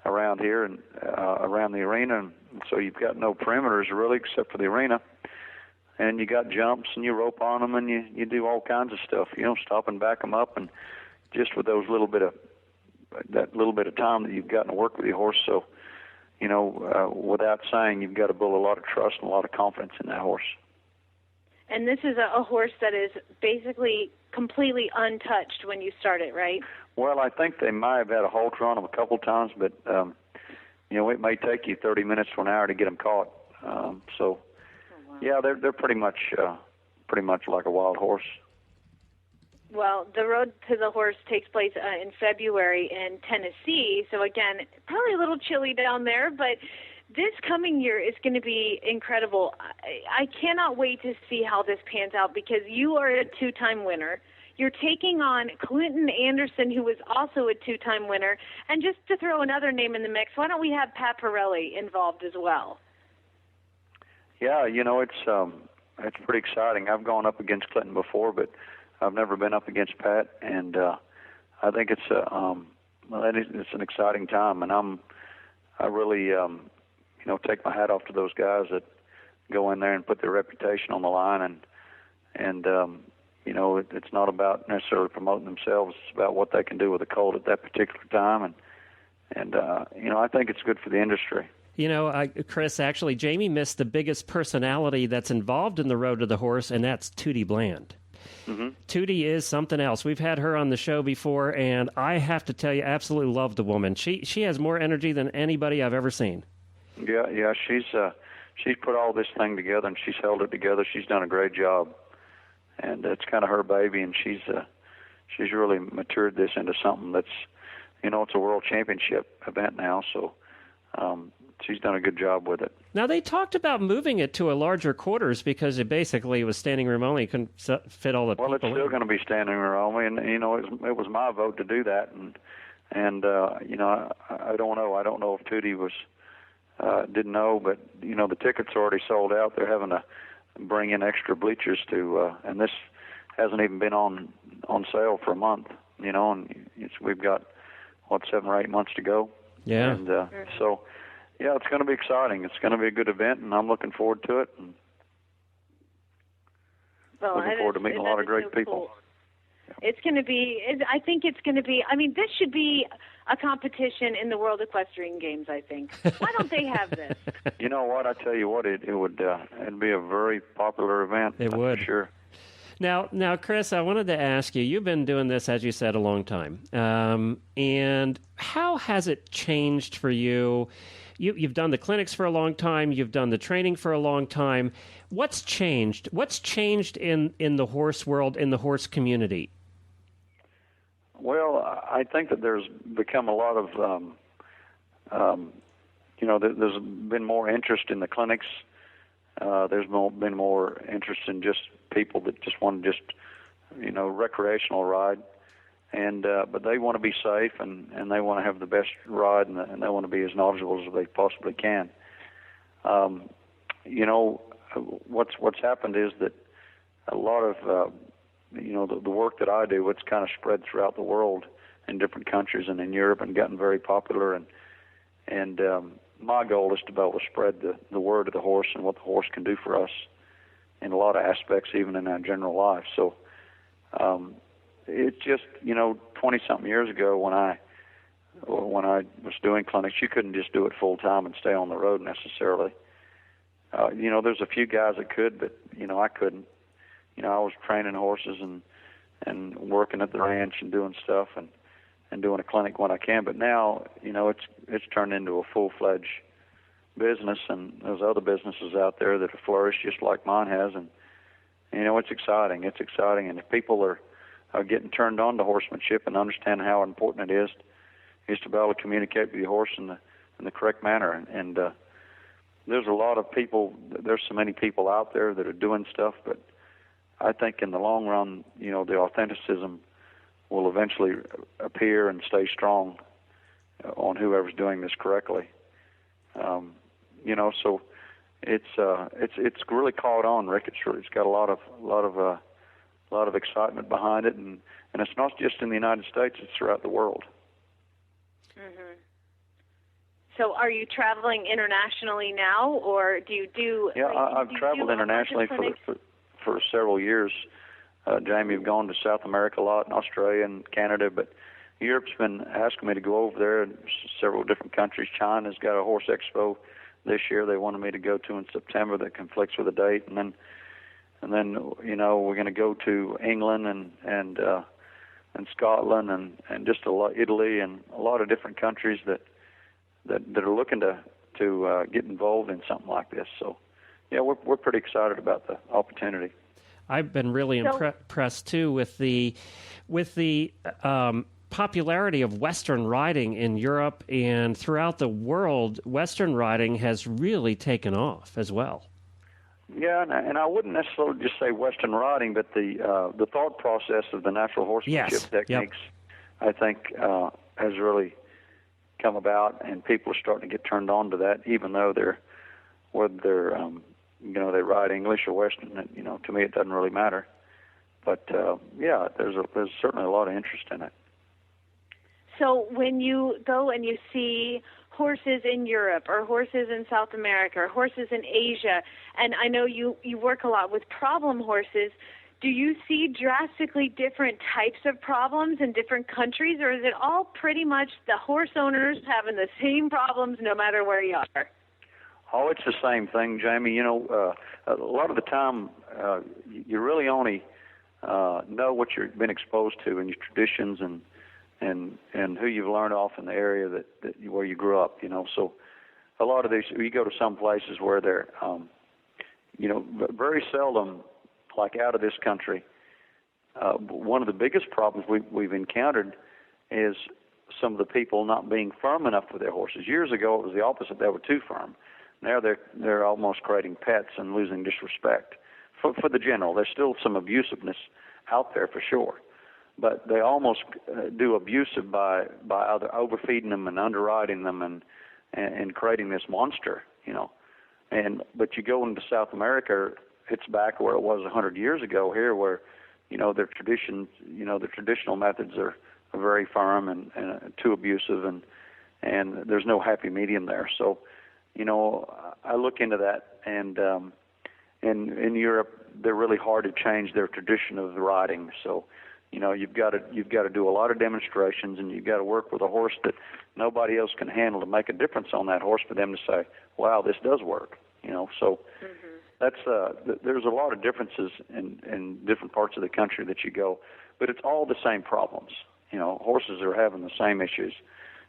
around here and around the arena, and so you've got no perimeters really except for the arena, and you got jumps and you rope on them, and you do all kinds of stuff, stop and back them up, and just with those little bit of time that you've got to work with your horse. So without saying, you've got to build a lot of trust and a lot of confidence in that horse. And this is a horse that is basically completely untouched when you start it, right? Well, I think they might have had a halter on them a couple times, but it may take you 30 minutes to an hour to get them caught. Yeah, they're pretty much like a wild horse. Well, the Road to the Horse takes place in February in Tennessee. So again, probably a little chilly down there, but this coming year is going to be incredible. I cannot wait to see how this pans out, because you are a two-time winner. You're taking on Clinton Anderson, who was also a two-time winner. And just to throw another name in the mix, why don't we have Pat Pirelli involved as well? Yeah, it's pretty exciting. I've gone up against Clinton before, but I've never been up against Pat, and I think it's an exciting time, and I really take my hat off to those guys that go in there and put their reputation on the line, and it's not about necessarily promoting themselves. It's about what they can do with a colt at that particular time, and I think it's good for the industry. Chris, actually, Jamie missed the biggest personality that's involved in the Road to the Horse, and that's Tootie Bland. Mm-hmm. Tootie is something else. We've had her on the show before, and I have to tell you, absolutely love the woman. She has more energy than anybody I've ever seen. Yeah, she's put all this thing together, and she's held it together. She's done a great job, and it's kind of her baby, and she's really matured this into something that's, it's a world championship event now, so she's done a good job with it. Now, they talked about moving it to a larger quarters because it basically was standing room only. Couldn't fit all the people in. Well, it's still going to be standing room only, and, it was my vote to do that. And I don't know. I don't know if Tootie didn't know, but, the tickets are already sold out. They're having to bring in extra bleachers and this hasn't even been on sale for a month, and we've got, 7 or 8 months to go. Yeah. And so... yeah, it's going to be exciting. It's going to be a good event, and I'm looking forward to it. And looking forward to meeting a lot of great people. Cool. It's going to be, I think it's going to be, I mean, this should be a competition in the World Equestrian Games, I think. Why don't they have this? You know what? I tell you what, it'd be a very popular event. It would. For sure. Now, Chris, I wanted to ask you, you've been doing this, as you said, a long time. And how has it changed for you? You've done the clinics for a long time. You've done the training for a long time. What's changed? What's changed in the horse world, in the horse community? Well, I think that there's become a lot of, there's been more interest in the clinics. There's been more interest in just people that just want to recreational ride, and but they want to be safe and they want to have the best ride and they want to be as knowledgeable as they possibly can. What's happened is that a lot of the work that I do, it's kind of spread throughout the world in different countries and in Europe and gotten very popular. And my goal is to be able to spread the word of the horse and what the horse can do for us in a lot of aspects, even in our general life. So it's just, 20-something years ago when I was doing clinics, you couldn't just do it full time and stay on the road necessarily. There's a few guys that could, but, I couldn't. I was training horses and working at the ranch and doing stuff and doing a clinic when I can. But now, it's turned into a full-fledged business, and there's other businesses out there that have flourished just like mine has. And, it's exciting. It's exciting. And if people are getting turned on to horsemanship and understand how important it is to be able to communicate with your horse in the correct manner. And there's a lot of people, there's so many people out there that are doing stuff, but I think in the long run, the authenticism will eventually appear and stay strong on whoever's doing this correctly. So it's really caught on, Rick. It's got a lot of excitement behind it, and it's not just in the United States; it's throughout the world. Mm-hmm. So, are you traveling internationally now, or do you do? Yeah, I've traveled internationally for several years. Jamie, I've gone to South America a lot, and Australia and Canada, but Europe's been asking me to go over there in several different countries. China's got a horse expo this year they wanted me to go to in September that conflicts with a date, and then we're going to go to England and Scotland and just Italy and a lot of different countries that are looking to get involved in something like this. So, yeah, we're pretty excited about the opportunity. I've been really impressed too with the popularity of Western riding in Europe and throughout the world. Western riding has really taken off as well. Yeah, and I wouldn't necessarily just say Western riding, but the thought process of the natural horsemanship techniques, I think, has really come about, and people are starting to get turned on to that, even though they ride English or Western. To me, it doesn't really matter. But there's certainly a lot of interest in it. So when you go and you see horses in Europe or horses in South America or horses in Asia, and I know you work a lot with problem horses, do you see drastically different types of problems in different countries, or is it all pretty much the horse owners having the same problems no matter where you are? Oh, it's the same thing, Jamie. A lot of the time you really only know what you've been exposed to in your traditions and who you've learned off in the area where you grew up. So a lot of these, you go to some places where they're, very seldom, like out of this country. One of the biggest problems we've encountered is some of the people not being firm enough with their horses. Years ago, it was the opposite; they were too firm. Now they're almost creating pets and losing disrespect. For the general, there's still some abusiveness out there for sure, but they almost do abusive by either overfeeding them and underriding them and creating this monster, But you go into South America, it's back where it was 100 years ago here, where their traditions, the traditional methods are very firm and too abusive, and there's no happy medium there. So, I look into that, and in Europe, they're really hard to change their tradition of riding. So, You know, you've got to do a lot of demonstrations, and you've got to work with a horse that nobody else can handle to make a difference on that horse for them to say, wow, this does work. You know, so that's there's a lot of differences in different parts of the country that you go, but it's all the same problems. You know, horses are having the same issues.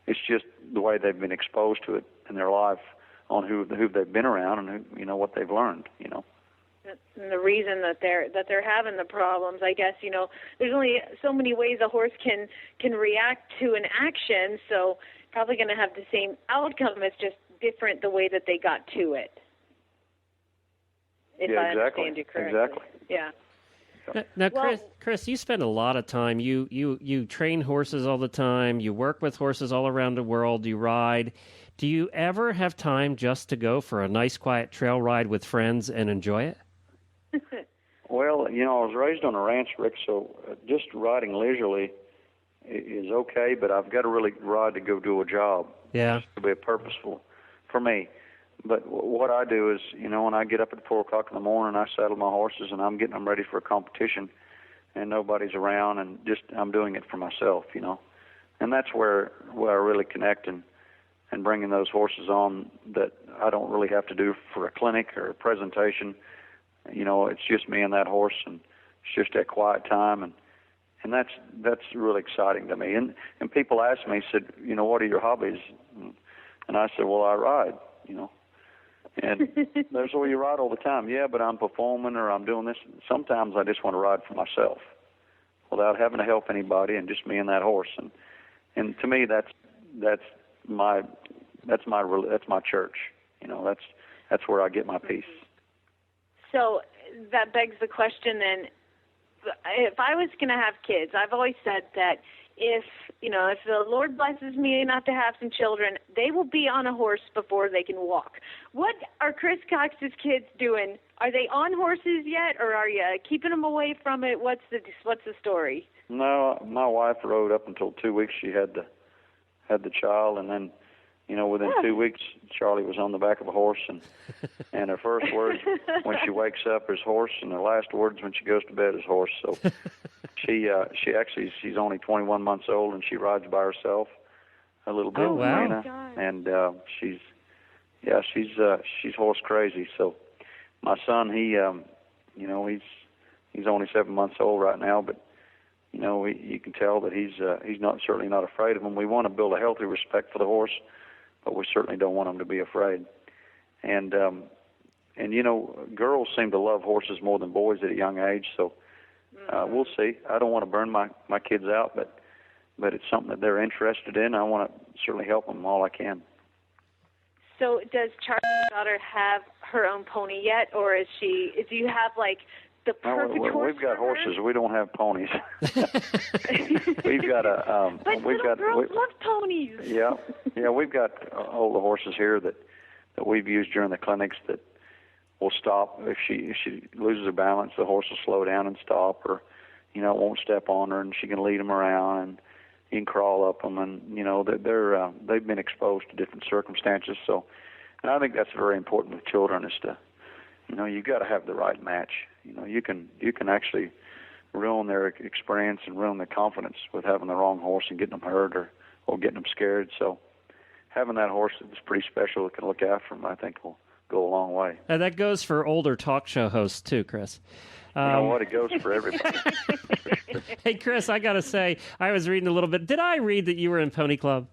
It's just the way they've been exposed to it in their life, on who they've been around and who, you know, what they've learned. You know. And the reason that they're having the problems, I guess, you know, there's only so many ways a horse can react to an action, so probably going to have the same outcome. It's just different the way that they got to it. If I understand you correctly. Exactly. Yeah. Now, Chris, you spend a lot of time. You train horses all the time. You work with horses all around the world. You ride. Do you ever have time just to go for a nice, quiet trail ride with friends and enjoy it? Well, you know, I was raised on a ranch, Rick, so just riding leisurely is okay, but I've got to really ride to go do a job. Yeah. To be purposeful for me. But what I do is, you know, when I get up at 4 o'clock in the morning, I saddle my horses and I'm getting them ready for a competition, and nobody's around, and just I'm doing it for myself, you know. And that's where I really connect and bringing those horses on that I don't really have to do for a clinic or a presentation. You know, it's just me and that horse, and it's just that quiet time, and that's really exciting to me. And people ask me, said, you know, what are your hobbies? And I said, well, I ride, you know. And there's where you ride all the time. Yeah, but I'm performing or I'm doing this. Sometimes I just want to ride for myself without having to help anybody, and just me and that horse. And to me, that's my church. You know, that's where I get my peace. So that begs the question then, if I was going to have kids, I've always said that if the Lord blesses me enough to have some children, they will be on a horse before they can walk. What are Chris Cox's kids doing? Are they on horses yet, or are you keeping them away from it? What's the story? No, my wife rode up until 2 weeks. She had the child, and then, you know, within 2 weeks, Charlie was on the back of a horse, and her first words when she wakes up is horse, and her last words when she goes to bed is horse. So she's only 21 months old, and she rides by herself a little bit. Oh, wow. Lena, and she's horse crazy. So my son, he's only 7 months old right now, but you know, you can tell that he's certainly not afraid of him. We want to build a healthy respect for the horse, but we certainly don't want them to be afraid. And you know, girls seem to love horses more than boys at a young age, so we'll see. I don't want to burn my kids out, but it's something that they're interested in. I want to certainly help them all I can. So does Charlie's daughter have her own pony yet, or do you have like the perfect horse? We've got horses. We don't have ponies. We've got But girls love ponies. Yeah. We've got older horses here that we've used during the clinics that will stop if she loses her balance. The horse will slow down and stop, or you know, it won't step on her, and she can lead them around, and you can crawl up them, and you know, they've been exposed to different circumstances. So, and I think that's very important with children is to, you know, you got to have the right match. You know, you can actually ruin their experience and ruin their confidence with having the wrong horse and getting them hurt or getting them scared. So having that horse that's pretty special that can look after them, I think will go a long way. And that goes for older talk show hosts too, Chris. You know what? It goes for everybody. Hey, Chris, I got to say, I was reading a little bit. Did I read that you were in Pony Club?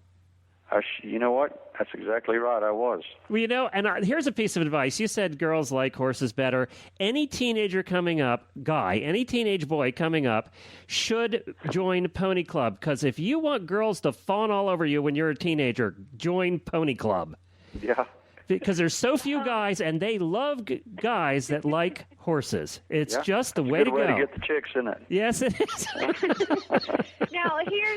You know what? That's exactly right. I was. Well, you know, and here's a piece of advice. You said girls like horses better. Any teenager coming up, any teenage boy coming up should join Pony Club, because if you want girls to fawn all over you when you're a teenager, join Pony Club. Yeah. Because there's so few guys, and they love guys that like horses. It's just the way to go. Good way to get the chicks in it. Yes, it is.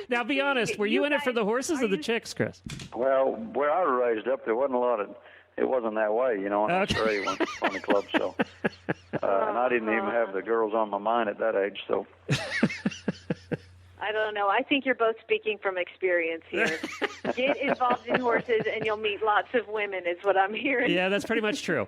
Now, be honest. Were you in it for the horses or the chicks, Chris? Well, where I was raised up, there wasn't a lot of. It wasn't that way, you know. I was very went on the club, so, and I didn't even have the girls on my mind at that age, so. I don't know. I think you're both speaking from experience here. Get involved in horses and you'll meet lots of women is what I'm hearing. Yeah, that's pretty much true.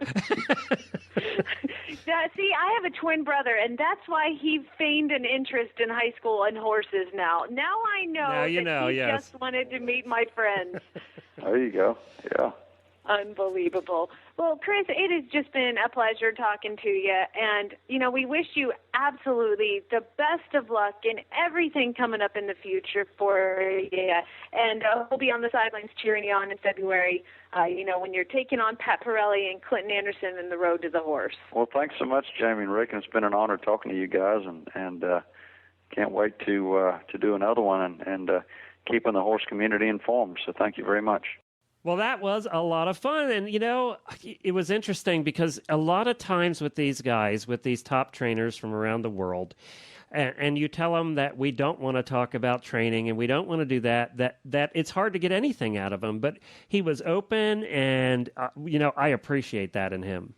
See, I have a twin brother, and that's why he feigned an interest in high school and horses now. Now I know Now you know, he yes. just wanted to meet my friends. There you go. Yeah. Unbelievable. Well, Chris, it has just been a pleasure talking to you. And, we wish you absolutely the best of luck in everything coming up in the future for you. And we'll be on the sidelines cheering you on in February, when you're taking on Pat Pirelli and Clinton Anderson in the road to the horse. Well, thanks so much, Jamie and Rick. And it's been an honor talking to you guys. And can't wait to do another one and keeping the horse community informed. So thank you very much. Well, that was a lot of fun. And, it was interesting because a lot of times with these guys, with these top trainers from around the world, and you tell them that we don't want to talk about training and we don't want to do that it's hard to get anything out of them. But he was open and, I appreciate that in him.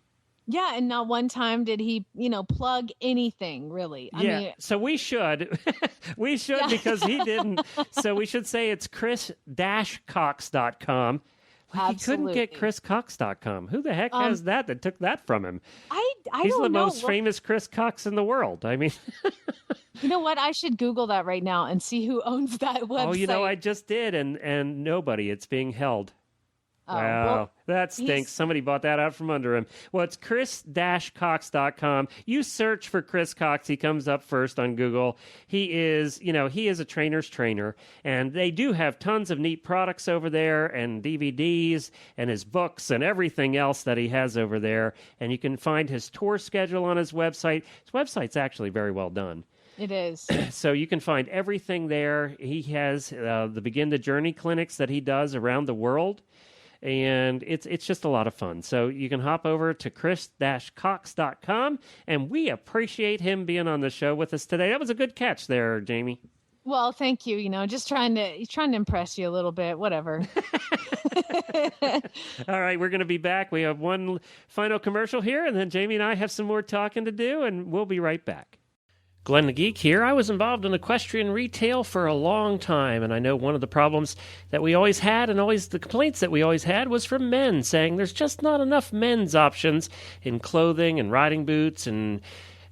Yeah, and not one time did he, plug anything, really. I mean, so we should. We should Yeah. because he didn't. So we should say it's chris-cox.com. He couldn't get chriscox.com. Who the heck has that took that from him? I He's don't the know. most famous Chris Cox in the world. I mean, You know what? I should Google that right now and see who owns that website. I just did, and nobody. It's being held. Oh, Wow, well, that stinks. Somebody bought that out from under him. Well, it's chris-cox.com. You search for Chris Cox. He comes up first on Google. He is a trainer's trainer, and they do have tons of neat products over there and DVDs and his books and everything else that he has over there. And you can find his tour schedule on his website. His website's actually very well done. It is. So you can find everything there. He has the Begin the Journey clinics that he does around the world. And it's just a lot of fun. So you can hop over to chris-cox.com, and we appreciate him being on the show with us today. That was a good catch there, Jamie. Well, thank you. Just trying to impress you a little bit. Whatever. All right, we're going to be back. We have one final commercial here, and then Jamie and I have some more talking to do, and we'll be right back. Glenn the Geek here. I was involved in equestrian retail for a long time, and I know one of the problems that we always had and always the complaints that we always had was from men saying there's just not enough men's options in clothing and riding boots and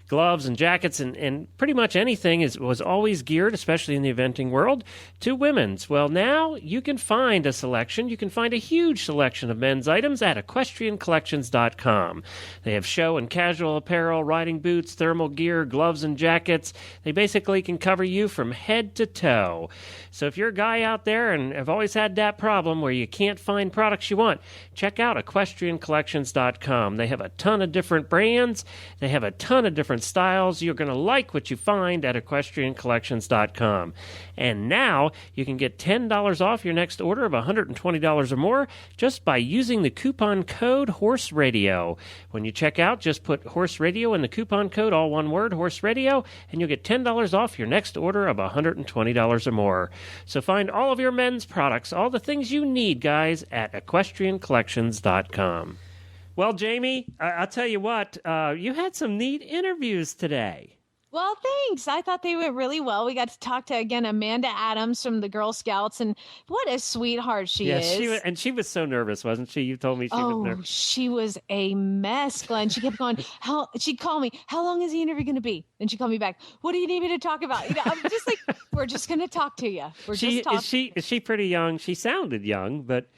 gloves and jackets and pretty much anything was always geared, especially in the eventing world, to women's. Well, now you can find a selection. You can find a huge selection of men's items at equestriancollections.com. They have show and casual apparel, riding boots, thermal gear, gloves and jackets. They basically can cover you from head to toe. So if you're a guy out there and have always had that problem where you can't find products you want, check out equestriancollections.com. They have a ton of different brands. They have a ton of different styles. You're going to like what you find at equestriancollections.com. And now you can get $10 off your next order of $120 or more just by using the coupon code Horse Radio. When you check out, just put Horse Radio in the coupon code, all one word, Horse Radio, and you'll get $10 off your next order of $120 or more. So find all of your men's products, all the things you need, guys, at equestriancollections.com. Well, Jamie, I'll tell you what, you had some neat interviews today. Well, thanks. I thought they went really well. We got to talk to, again, Amanda Adams from the Girl Scouts, and what a sweetheart she is. She was so nervous, wasn't she? You told me she was nervous. She was a mess, Glenn. She kept going, she'd call me, how long is the interview going to be? And she'd call me back, what do you need me to talk about? I'm just like, we're just going to talk to you. Is she pretty young? She sounded young, but...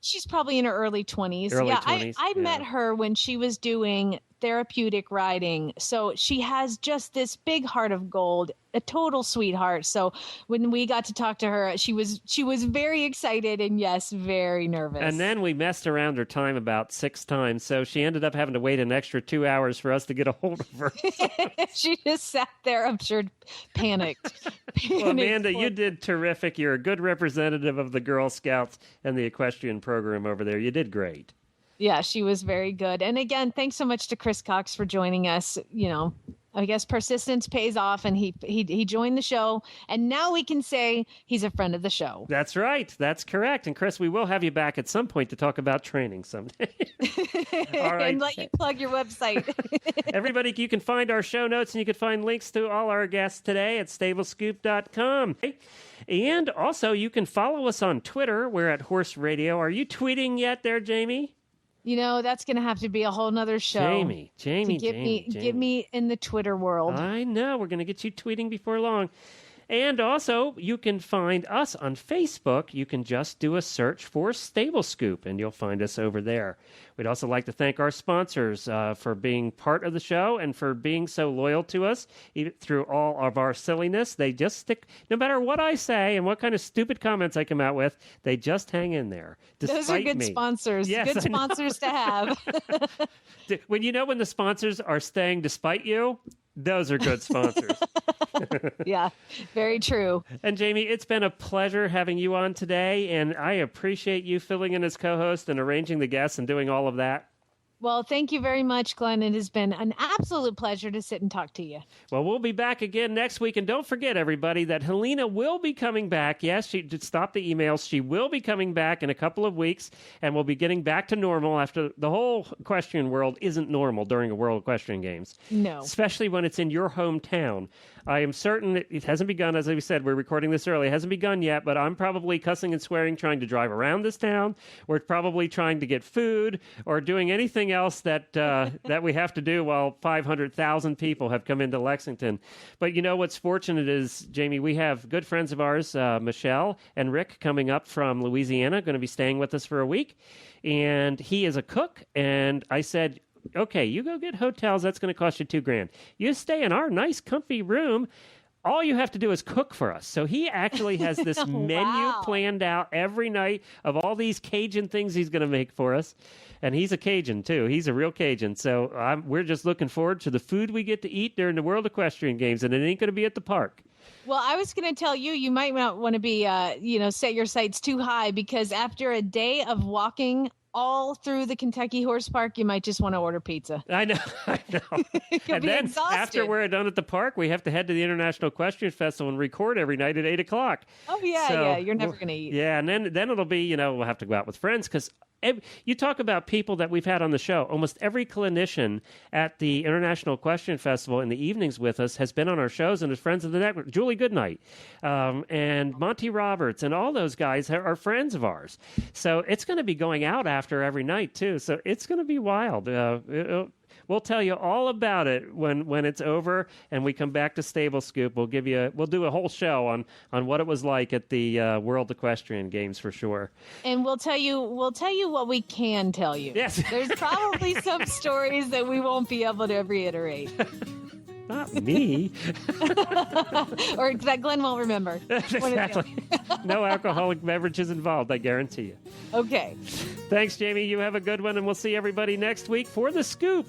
she's probably in her early 20s. I met her when she was doing therapeutic riding. So she has just this big heart of gold, a total sweetheart. So when we got to talk to her, she was very excited and, yes, very nervous. And then we messed around her time about 6 times. So she ended up having to wait an extra 2 hours for us to get a hold of her. She just sat there, I'm sure, panicked. Well, Amanda, you did terrific. You're a good representative of the Girl Scouts and the equestrian program over there. You did great. Yeah, she was very good. And again, thanks so much to Chris Cox for joining us. I guess persistence pays off, and he joined the show, and now we can say he's a friend of the show. That's right. That's correct. And Chris, we will have you back at some point to talk about training someday. All right. And let you plug your website. Everybody, you can find our show notes, and you can find links to all our guests today at stablescoop.com. And also, you can follow us on Twitter. We're at Horse Radio. Are you tweeting yet there, Jamie? That's going to have to be a whole nother show. Jamie, to get me in the Twitter world. I know. We're going to get you tweeting before long. And also, you can find us on Facebook. You can just do a search for Stable Scoop, and you'll find us over there. We'd also like to thank our sponsors for being part of the show and for being so loyal to us even through all of our silliness. They just stick, no matter what I say and what kind of stupid comments I come out with, they just hang in there. Those are good sponsors. Yes, good sponsors to have. When the sponsors are staying despite you, those are good sponsors. Yeah, very true. And Jamie, it's been a pleasure having you on today, and I appreciate you filling in as co-host and arranging the guests and doing all of that. Well, thank you very much, Glenn. It has been an absolute pleasure to sit and talk to you. Well, we'll be back again next week. And don't forget, everybody, that Helena will be coming back. Yes, she did stop the emails. She will be coming back in a couple of weeks, and we'll be getting back to normal after the whole equestrian world isn't normal during a World Equestrian Games. No. Especially when it's in your hometown. I am certain it hasn't begun, as we said, we're recording this early. It hasn't begun yet, but I'm probably cussing and swearing trying to drive around this town. We're probably trying to get food or doing anything else that that we have to do while 500,000 people have come into Lexington. But what's fortunate is, Jamie, we have good friends of ours, Michelle and Rick, coming up from Louisiana, going to be staying with us for a week. And he is a cook, and I said, okay, you go get hotels. That's going to cost you $2,000. You stay in our nice, comfy room. All you have to do is cook for us. So he actually has this menu planned out every night of all these Cajun things he's going to make for us. And he's a Cajun, too. He's a real Cajun. So we're just looking forward to the food we get to eat during the World Equestrian Games. And it ain't going to be at the park. Well, I was going to tell you might not want to be, set your sights too high, because after a day of walking all through the Kentucky Horse Park, you might just want to order pizza. I know. You'll and be then exhausted. After we're done at the park, we have to head to the International Equestrian Festival and record every night at 8 o'clock. Oh, yeah, you're never going to eat. Yeah, and then it'll be, we'll have to go out with friends, because you talk about people that we've had on the show. Almost every clinician at the International Equestrian Festival in the evenings with us has been on our shows and is friends of the network. Julie Goodnight and Monty Roberts and all those guys are friends of ours. So it's going to be going out after every night, too. So it's going to be wild. We'll tell you all about it when it's over and we come back to Stable Scoop. We'll do a whole show on what it was like at the World Equestrian Games for sure. And we'll tell you what we can tell you. Yes. There's probably some stories that we won't be able to reiterate. Not me. Or that Glenn won't remember. Exactly. No alcoholic beverages involved, I guarantee you. Okay. Thanks, Jamie. You have a good one, and we'll see everybody next week for The Scoop.